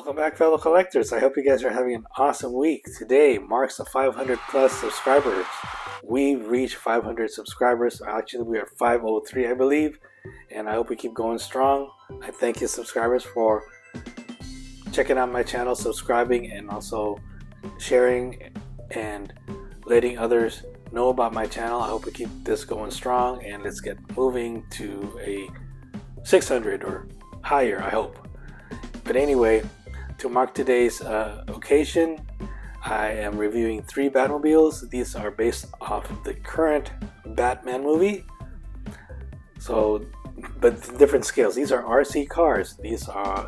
Welcome back, fellow collectors. I hope you guys are having an awesome week. Today marks the 500 plus subscribers. We've reached 500 subscribers. Actually, we are 503, I believe, and I hope we keep going strong. I thank you, subscribers, for checking out my channel, subscribing, and also sharing and letting others know about my channel. I hope we keep this going strong, and let's get moving to a 600 or higher, I hope. But anyway, to mark today's occasion, I am reviewing 3 Batmobiles. These are based off the current Batman movie. So, but different scales. These are RC cars. These are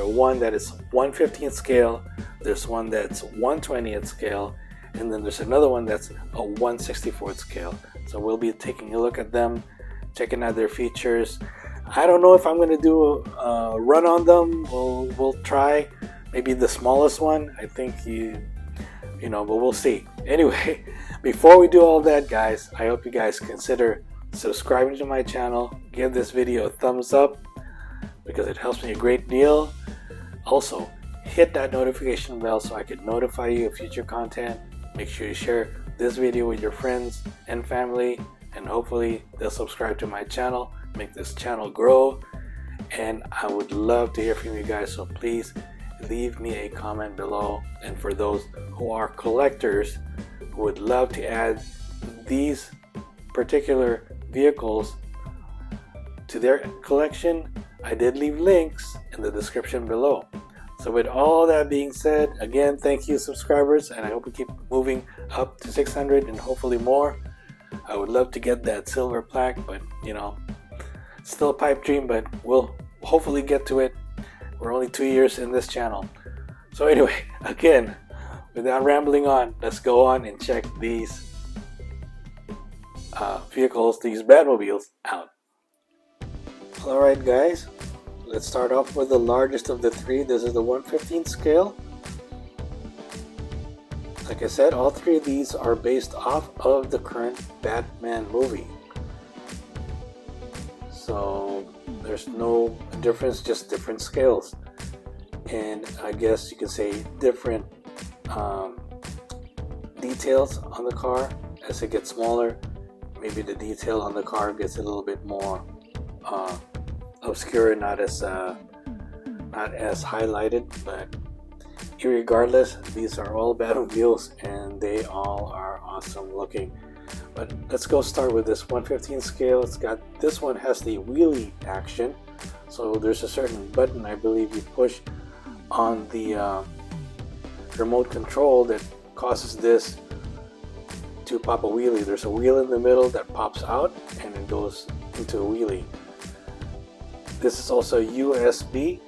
one that is 1/15th scale. There's one that's 1/20th scale, and then there's another one that's a 1/64th scale. So we'll be taking a look at them, checking out their features. I don't know if I'm going to do a run on them. We'll try. Maybe the smallest one. I think but we'll see. Anyway, before we do all that, guys, I hope you guys consider subscribing to my channel. Give this video a thumbs up because it helps me a great deal. Also, hit that notification bell so I can notify you of future content. Make sure you share this video with your friends and family, and hopefully they'll subscribe to my channel, make this channel grow. And I would love to hear from you guys, so please leave me a comment below. And for those who are collectors who would love to add these particular vehicles to their collection, I did leave links in the description below. So with all that being said, again, thank you, subscribers, and I hope we keep moving up to 600 and hopefully more. I would love to get that silver plaque, but still a pipe dream, but we'll hopefully get to it. We're only 2 years in this channel. So anyway, again, without rambling on, let's go on and check these vehicles, these Batmobiles, out. Alright guys, let's start off with the largest of the 3. This is the 1/15th scale. Like I said, all 3 of these are based off of the current Batman movie. So there's no difference, just different scales. And I guess you can say different details on the car. As it gets smaller, maybe the detail on the car gets a little bit more obscure, not as highlighted. But irregardless, these are all Batmobiles and they all are awesome looking. But let's go start with this 1/15th scale. This one has the wheelie action. So there's a certain button, I believe, you push on the remote control that causes this to pop a wheelie. There's a wheel in the middle that pops out and it goes into a wheelie. This is also USB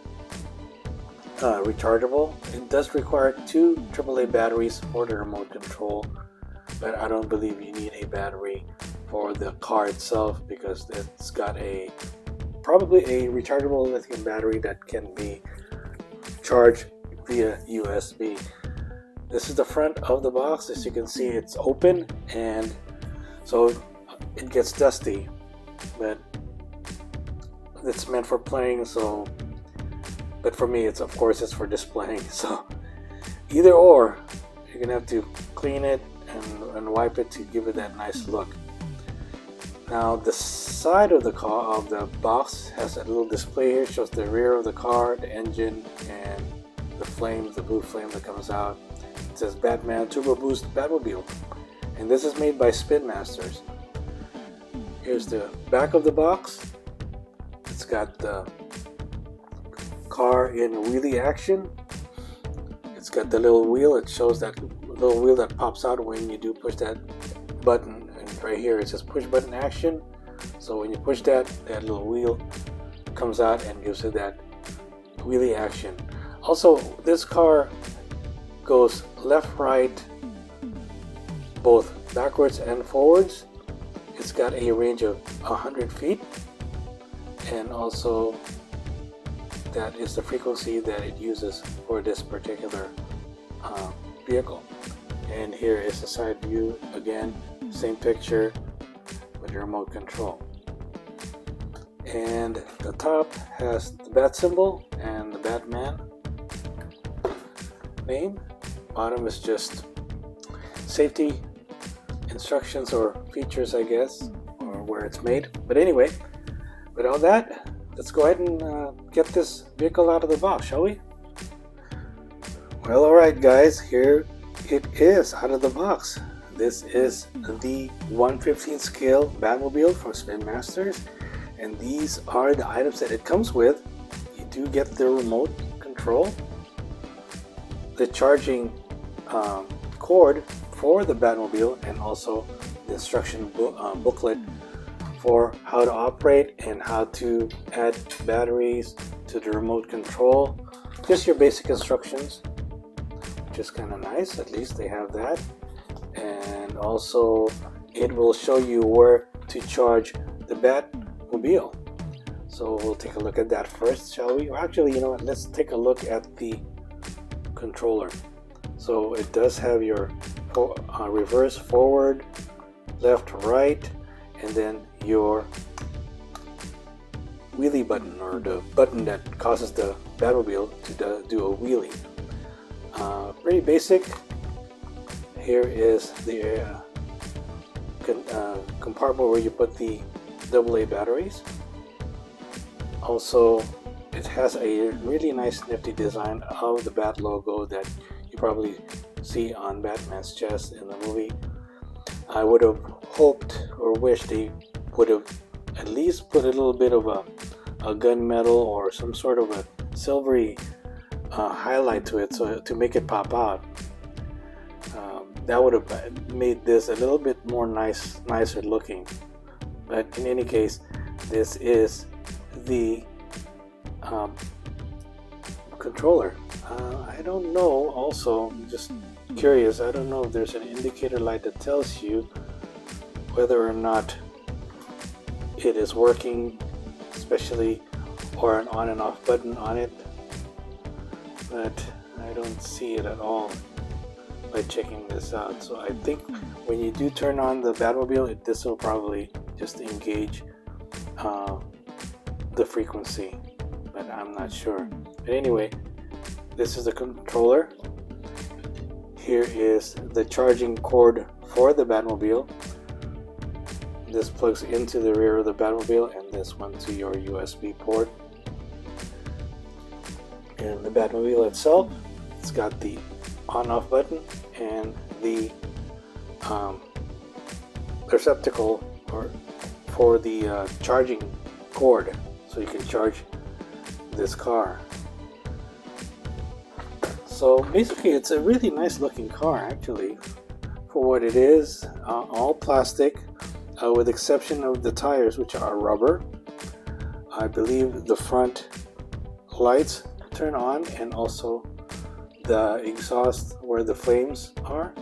rechargeable. It does require 2 AAA batteries for the remote control, but I don't believe you need a battery for the car itself because it's got probably a rechargeable lithium battery that can be charged via USB. This is the front of the box. As you can see, it's open, and so it gets dusty, but it's meant for playing. So, but for me, it's for displaying. So either or, you're gonna have to clean it and wipe it to give it that nice look. Now the side of the box has a little display here. It shows the rear of the car, the engine, and the flames, the blue flame that comes out. It says Batman Turbo Boost Batmobile, and this is made by Spin Masters. Here's the back of the box. It's got the car in wheelie action. It's got the little wheel. It shows that little wheel that pops out when you do push that button. And right here it says push button action. So when you push that little wheel comes out and gives it that wheelie action. Also, this car goes left, right, both backwards and forwards. It's got a range of 100 feet, and also that is the frequency that it uses for this particular vehicle. And here is the side view again, same picture with the remote control. And the top has the bat symbol and the Batman. name. Bottom is just safety instructions or features, I guess, or where it's made. But anyway, with all that, let's go ahead and get this vehicle out of the box, shall we? Well, alright guys, here it is out of the box. This is the 1/15 scale Batmobile from Spin Masters, and these are the items that it comes with. You do get the remote control, the charging cord for the Batmobile, and also the instruction booklet for how to operate and how to add batteries to the remote control. Just your basic instructions, which is kind of nice. At least they have that. And also it will show you where to charge the Batmobile. So we'll take a look at that first, shall we? Or actually, you know what, let's take a look at the controller. So it does have your reverse, forward, left, right, and then your wheelie button, or the button that causes the Batmobile to do a wheelie. Pretty basic. Here is the compartment where you put the AA batteries. Also, it has a really nice nifty design of the Bat logo that you probably see on Batman's chest in the movie. I would have hoped or wished they would have at least put a little bit of a gunmetal or some sort of a silvery highlight to it, so to make it pop out. That would have made this a little bit more nicer looking. But in any case, this is the controller. I don't know, also, I'm just curious, I don't know if there's an indicator light that tells you whether or not it is working, especially, or an on and off button on it, but I don't see it at all by checking this out. So I think when you do turn on the Batmobile, this will probably just engage the frequency, but I'm not sure. But anyway, this is the controller. Here is the charging cord for the Batmobile. This plugs into the rear of the Batmobile, and this one to your USB port. And the Batmobile itself, it's got the on-off button and the receptacle for the charging cord, so you can charge this car. So basically, it's a really nice looking car actually for what it is. All plastic, with exception of the tires, which are rubber. I believe the front lights turn on, and also the exhaust where the flames are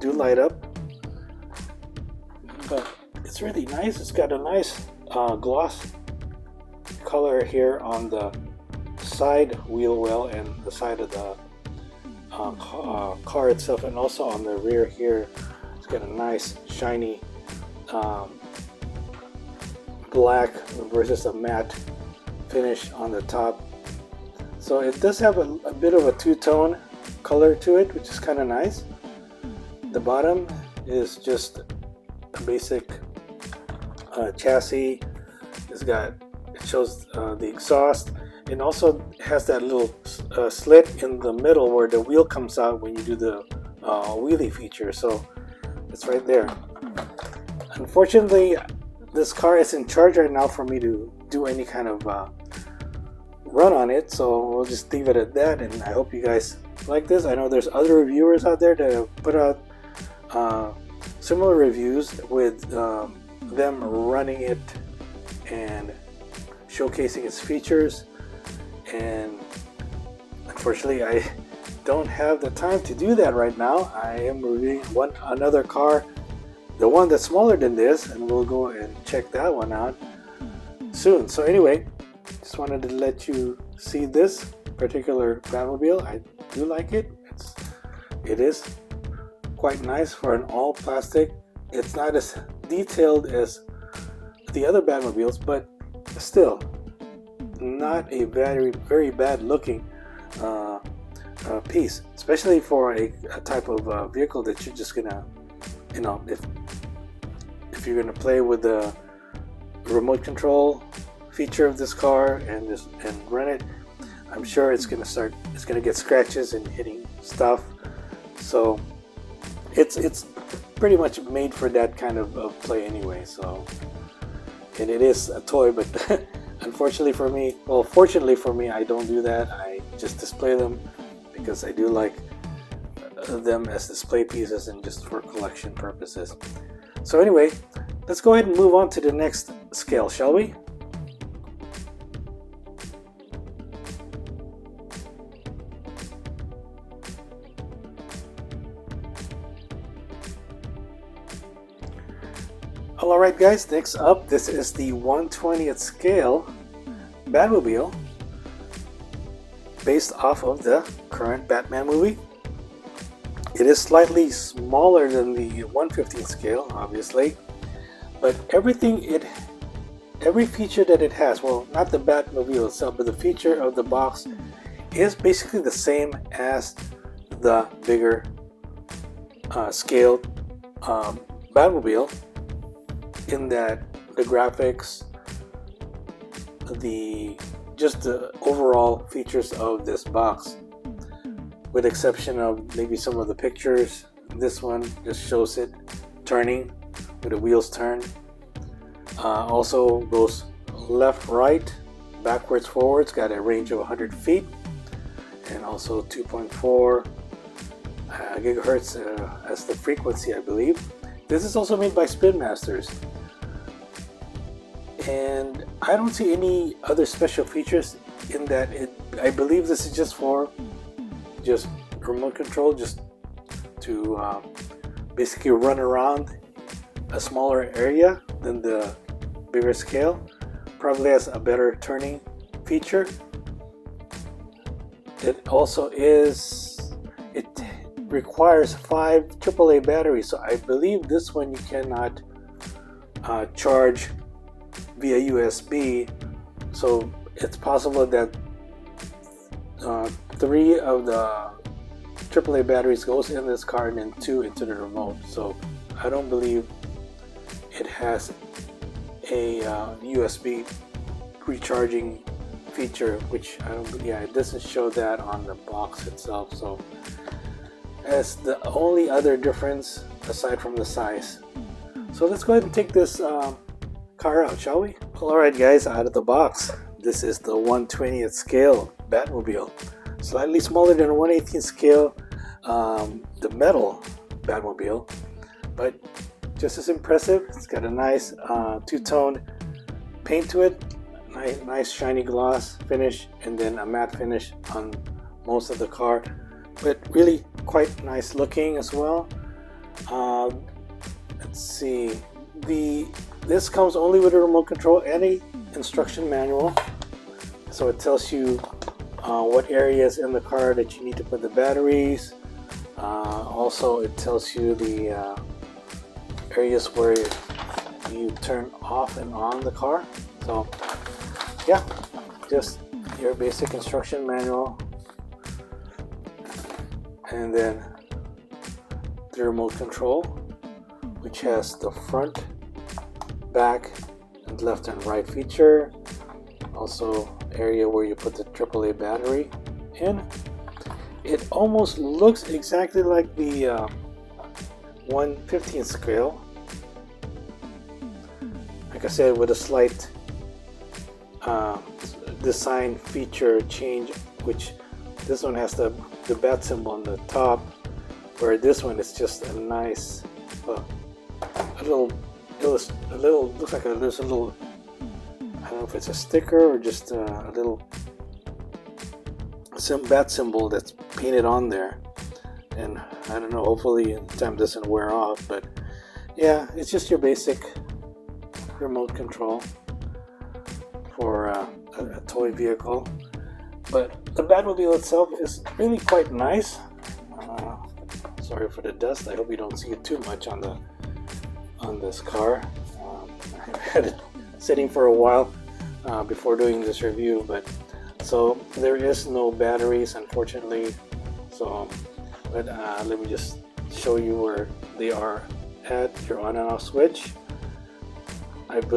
do light up. But it's really nice. It's got a nice gloss color here on the side wheel well and the side of the car itself, and also on the rear here. It's got a nice shiny black versus a matte finish on the top. So it does have a bit of a two-tone color to it, which is kind of nice. The bottom is just a basic chassis. It shows the exhaust. It also has that little slit in the middle where the wheel comes out when you do the wheelie feature. So it's right there. Unfortunately, this car isn't charged right now for me to do any kind of run on it, so we'll just leave it at that. And I hope you guys like this. I know there's other reviewers out there that have put out similar reviews with them running it and showcasing its features, and unfortunately I don't have the time to do that right now. I am reviewing another car, the one that's smaller than this, and we'll go and check that one out soon. So anyway, just wanted to let you see this particular Batmobile. I do like it. It is quite nice for an all plastic. It's not as detailed as the other Batmobiles, but still not a very bad looking piece, especially for a type of vehicle that you're just gonna, you know, if you're gonna play with the remote control feature of this car and run it. I'm sure it's gonna get scratches and hitting stuff. So it's pretty much made for that kind of play anyway. So, and it is a toy, but unfortunately for me, well, fortunately for me, I don't do that. I just display them because I do like them as display pieces and just for collection purposes. So anyway, let's go ahead and move on to the next scale, shall we? Alright guys, next up, this is the 1/20th scale Batmobile based off of the current Batman movie. It is slightly smaller than the 1/15th scale, obviously, but every feature that it has, well, not the Batmobile itself, but the feature of the box is basically the same as the bigger scaled Batmobile, in that the graphics, just the overall features of this box, with exception of maybe some of the pictures. This one just shows it turning with the wheels turned. Also goes left, right, backwards, forwards. Got a range of 100 feet, and also 2.4 gigahertz as the frequency, I believe. This is also made by Spin Masters. And I don't see any other special features in that. I believe this is just for remote control, just to basically run around a smaller area than the bigger scale. Probably has a better turning feature. It requires 5 AAA batteries, so I believe this one you cannot charge via USB. So it's possible that 3 of the AAA batteries goes in this car and then 2 into the remote. So I don't believe it has a USB recharging feature, which it doesn't show that on the box itself. So as the only other difference aside from the size. So let's go ahead and take this car out, shall we? Alright guys, out of the box, this is the 1/20th scale Batmobile. Slightly smaller than a 1/18th scale the metal Batmobile, but just as impressive. It's got a nice two-tone paint to it, nice shiny gloss finish, and then a matte finish on most of the car, but really quite nice looking as well. Let's see, this comes only with a remote control and a instruction manual, so it tells you what areas in the car that you need to put the batteries. Also, it tells you the areas where you turn off and on the car. So yeah, just your basic instruction manual, and then the remote control, which has the front, back, and left and right feature. Also area where you put the AAA battery in. It almost looks exactly like the 1/15th scale. Like I said, with a slight design feature change, which this one has the bat symbol on the top, where this one is just a nice a little looks like there's a little, I don't know if it's a sticker or just a little bat symbol that's painted on there, and I don't know, hopefully in time it doesn't wear off. But yeah, it's just your basic remote control for a toy vehicle. But the Batmobile itself is really quite nice. Sorry for the dust. I hope you don't see it too much on this car. I've had it sitting for a while before doing this review, but so there is no batteries, unfortunately, So, but let me just show you where they are at. Your on and off switch. I don't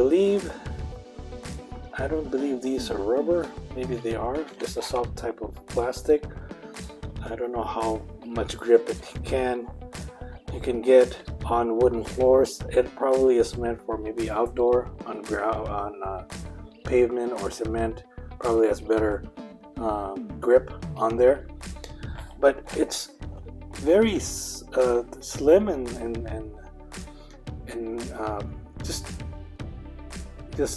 believe these are rubber. Maybe they are, just a soft type of plastic. I don't know how much grip you can get on wooden floors. It probably is meant for maybe outdoor on ground, on pavement or cement. Probably has better grip on there. But it's very slim and just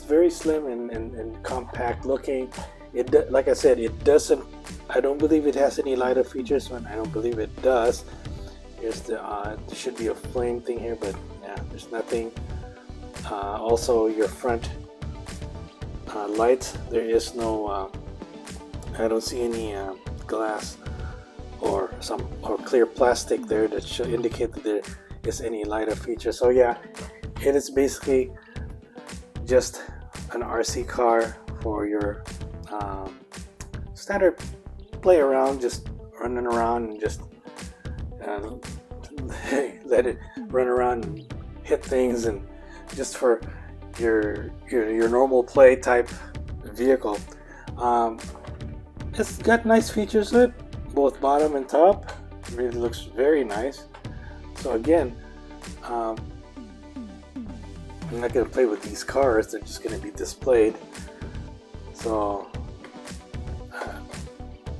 very slim and compact looking. It, like I said, it doesn't. I don't believe it has any lighter features. When I don't believe it does. Here's the there should be a flame thing here, but yeah, there's nothing. Also, your front lights. There is no. I don't see any glass or clear plastic there that should indicate that there is any lighter feature. So yeah, it is basically just an RC car for your standard play around, just running around and just let it run around and hit things, and just for your normal play type vehicle. It's got nice features to it, both bottom and top. It really looks very nice. So again, I'm not going to play with these cars, they're just going to be displayed. So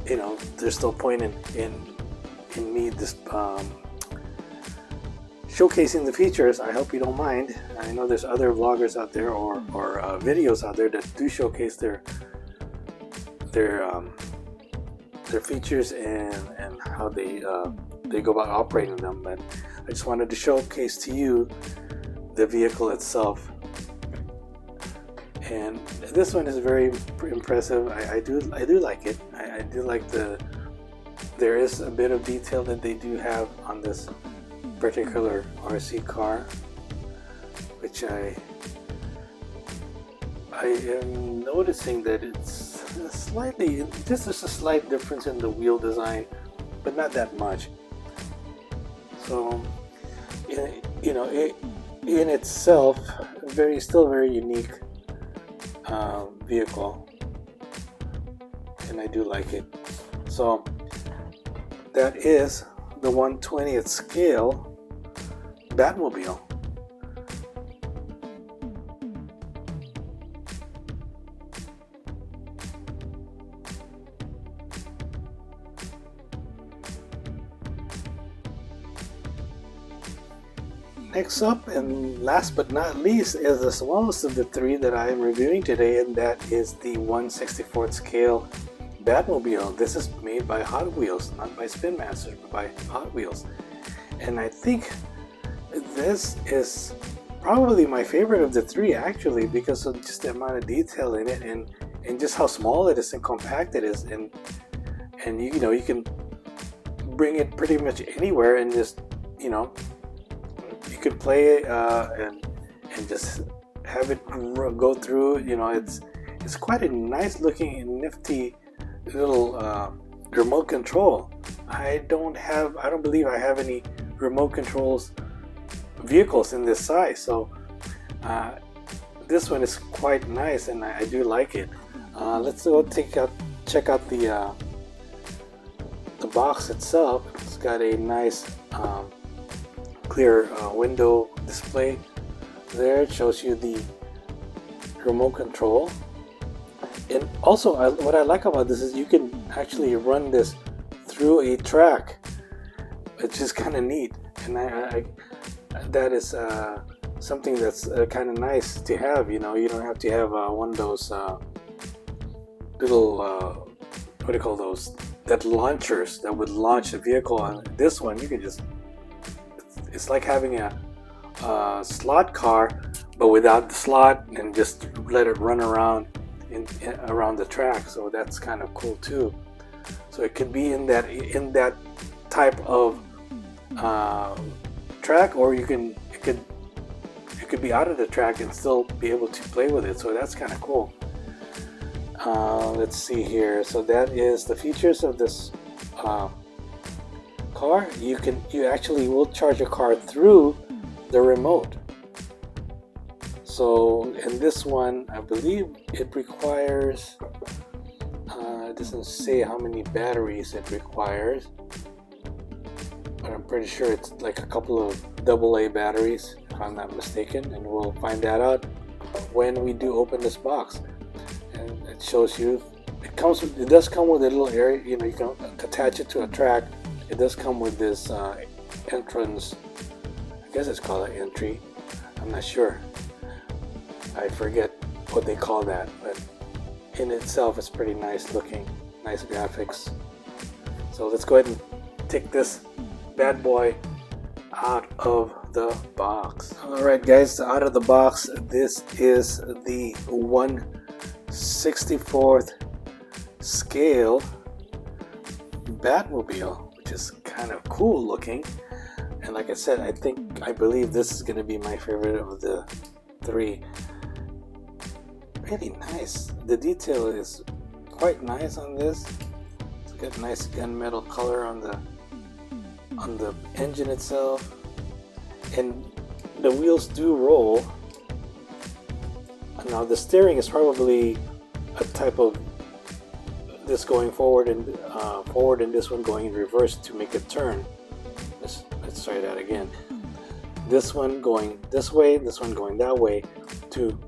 you know, there's no point in me showcasing the features. I hope you don't mind. I know there's other vloggers out there or videos out there that do showcase their features and how they go about operating them. But I just wanted to showcase to you the vehicle itself. And this one is very impressive. I do like it. I do like there is a bit of detail that they do have on this particular RC car, which I am noticing that it's slightly, just a slight difference in the wheel design, but not that much. So you know, in itself, still very unique vehicle, and I do like it. So that is the 1/20th scale Batmobile. Next up, and last but not least, is the smallest of the three that I am reviewing today, and that is the 1/64th scale Batmobile. This is made by Hot Wheels, not by Spin Masters, but by Hot Wheels. And I think this is probably my favorite of the three, actually, because of just the amount of detail in it, and just how small it is and compact it is, and you know, you can bring it pretty much anywhere, and just, you know, you could play it and just have it go through. You know, it's quite a nice looking and nifty little remote control. I don't believe I have any remote controls vehicles in this size, so this one is quite nice, and I do like it. Let's go check out the box itself. It's got a nice clear window display there. It shows you the remote control, and also what I like about this is you can actually run this through a track, which is kind of neat, and that is something that's kind of nice to have. You know, you don't have to have one of those little what do you call those, that launchers that would launch a vehicle. On this one, you can just, it's like having a slot car, but without the slot, and just let it run around around the track. So that's kind of cool too. So it could be in that type of track, or it could be out of the track and still be able to play with it. So that's kind of cool. Let's see here. So that is the features of this car, you actually will charge a car through the remote. So in this one, I believe it requires, it doesn't say how many batteries it requires, but I'm pretty sure it's like a couple of AA batteries, if I'm not mistaken, and we'll find that out when we do open this box. And it shows you, it does come with a little area, you know, you can attach it to a track. It does come with this entrance, I guess it's called an entry, I'm not sure, I forget what they call that, but in itself it's pretty nice looking, nice graphics. So let's go ahead and take this bad boy out of the box. Alright guys, out of the box, this is the 1/64th scale Batmobile, which is kind of cool looking. And like I said, I believe this is going to be my favorite of the three. Really nice. The detail is quite nice on this. It's got nice gunmetal color on the engine itself, and the wheels do roll. Now the steering is probably a type of this going forward and this one going in reverse to make it turn. Let's try that again. This one going this way, this one going that way to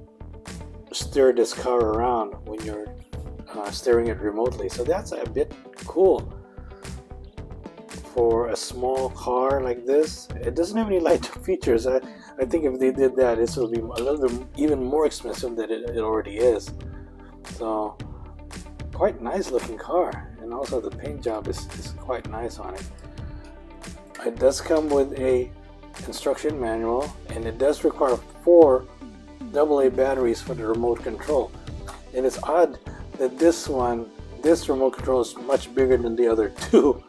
steer this car around when you're steering it remotely. So that's a bit cool for a small car like this. It doesn't have any light features. I think if they did that, this will be a little bit even more expensive than it already is. So quite nice looking car, and also the paint job is quite nice on it. It does come with a instruction manual, and it does require 4 AA batteries for the remote control. And it's odd that this remote control is much bigger than the other two.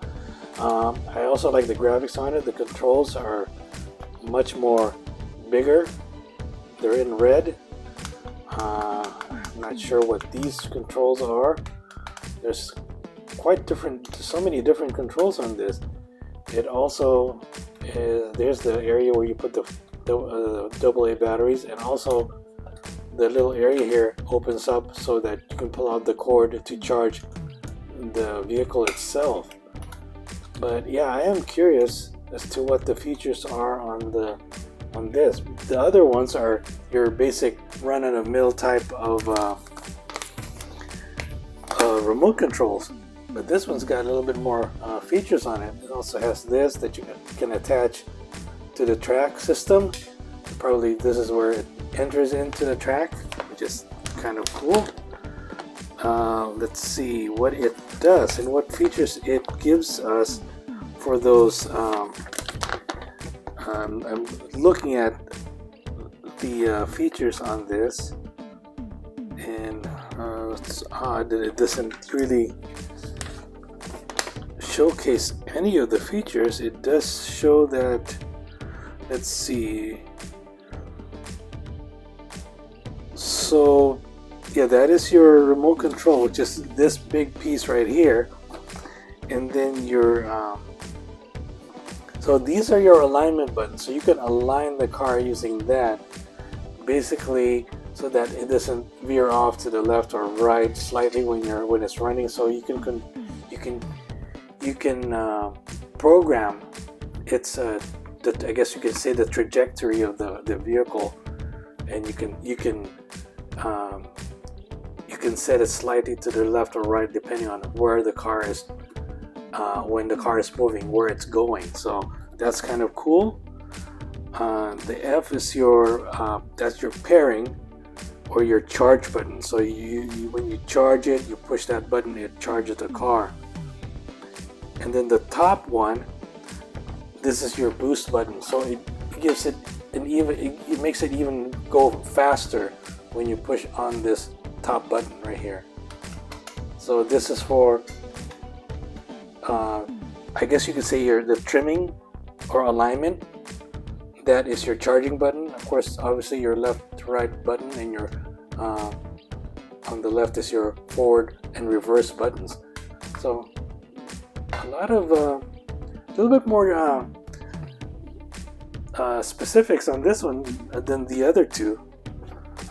I also like the graphics on it. The controls are much more bigger. They're in red. I'm not sure what these controls are. There's so many different controls on this. It also there's the area where you put the AA batteries, and also the little area here opens up so that you can pull out the cord to charge the vehicle itself. But yeah, I am curious as to what the features are on this. The other ones are your basic run-of-the-mill type of remote controls, but this one's got a little bit more features on it. It also has this that you can attach to the track system. Probably this is where it enters into the track, which is kind of cool. Let's see what it does and what features it gives us for those. I'm looking at the features on this, and it's odd that it doesn't really showcase any of the features. It does show that, let's see, so yeah, that is your remote control, which is this big piece right here, and then your so these are your alignment buttons, so you can align the car using that, basically, so that it doesn't veer off to the left or right slightly when it's running. So you can program its I guess you can say the trajectory of the vehicle, and you can set it slightly to the left or right depending on where the car is, when the car is moving, where it's going. So that's kind of cool. The F is that's your pairing or your charge button. So when you charge it, you push that button, it charges the car. And then the top one, this is your boost button. So it gives it it makes it even go faster when you push on this top button right here. So this is for I guess you could say the trimming or alignment. That is your charging button. Of course, obviously your left to right button, and your on the left is your forward and reverse buttons. So a lot of a little bit more specifics on this one than the other two,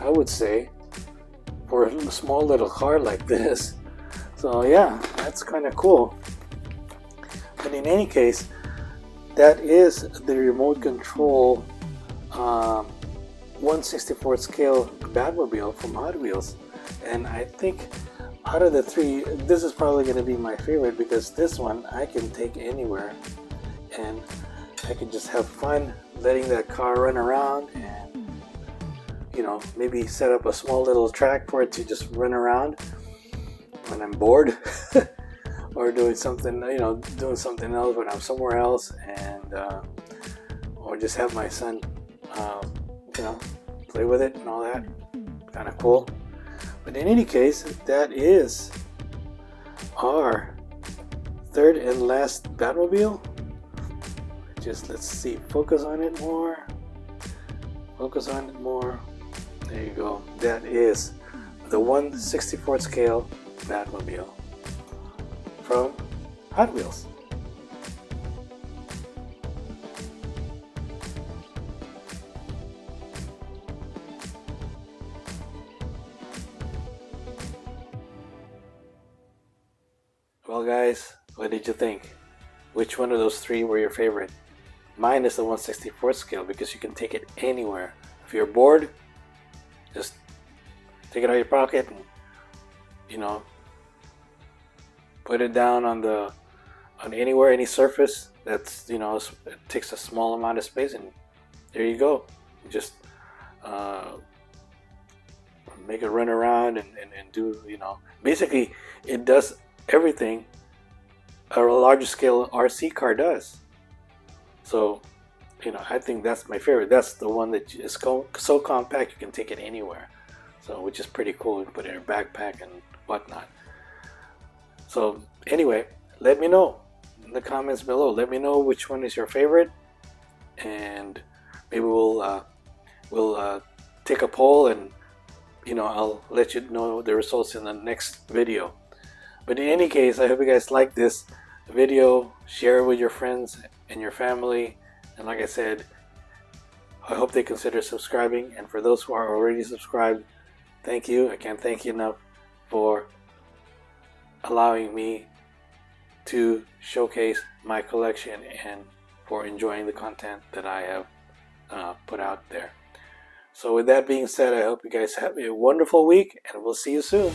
I would say, for a small little car like this. So yeah, that's kind of cool. But in any case, that is the remote control 1/64 scale Batmobile from Hot Wheels. And I think out of the three, this is probably going to be my favorite, because this one I can take anywhere and I can just have fun letting that car run around, and you know, maybe set up a small little track for it to just run around when I'm bored or doing something, you know, doing something else when I'm somewhere else, and or just have my son you know, play with it and all that. Kind of cool. But in any case, that is our third and last Batmobile. Just let's see, focus on it more. Focus on it more. There you go. That is the 1/64 scale Batmobile from Hot Wheels. Well guys, what did you think? Which one of those three were your favorite? Mine is the 1/64 scale, because you can take it anywhere. If you're bored, just take it out of your pocket and, you know, put it down on anywhere, any surface that's, you know, it takes a small amount of space, and there you go. Just make it run around and do, you know, basically it does everything a larger scale RC car does. So, you know, I think that's my favorite. That's the one that is so compact you can take it anywhere. So, which is pretty cool. You can put it in your backpack and whatnot. So, anyway, let me know in the comments below. Let me know which one is your favorite, and maybe we'll take a poll, and you know, I'll let you know the results in the next video. But in any case, I hope you guys like this video. Share it with your friends and your family. And like I said, I hope they consider subscribing. And for those who are already subscribed, thank you. I can't thank you enough for allowing me to showcase my collection and for enjoying the content that I have put out there. So with that being said, I hope you guys have a wonderful week, and we'll see you soon.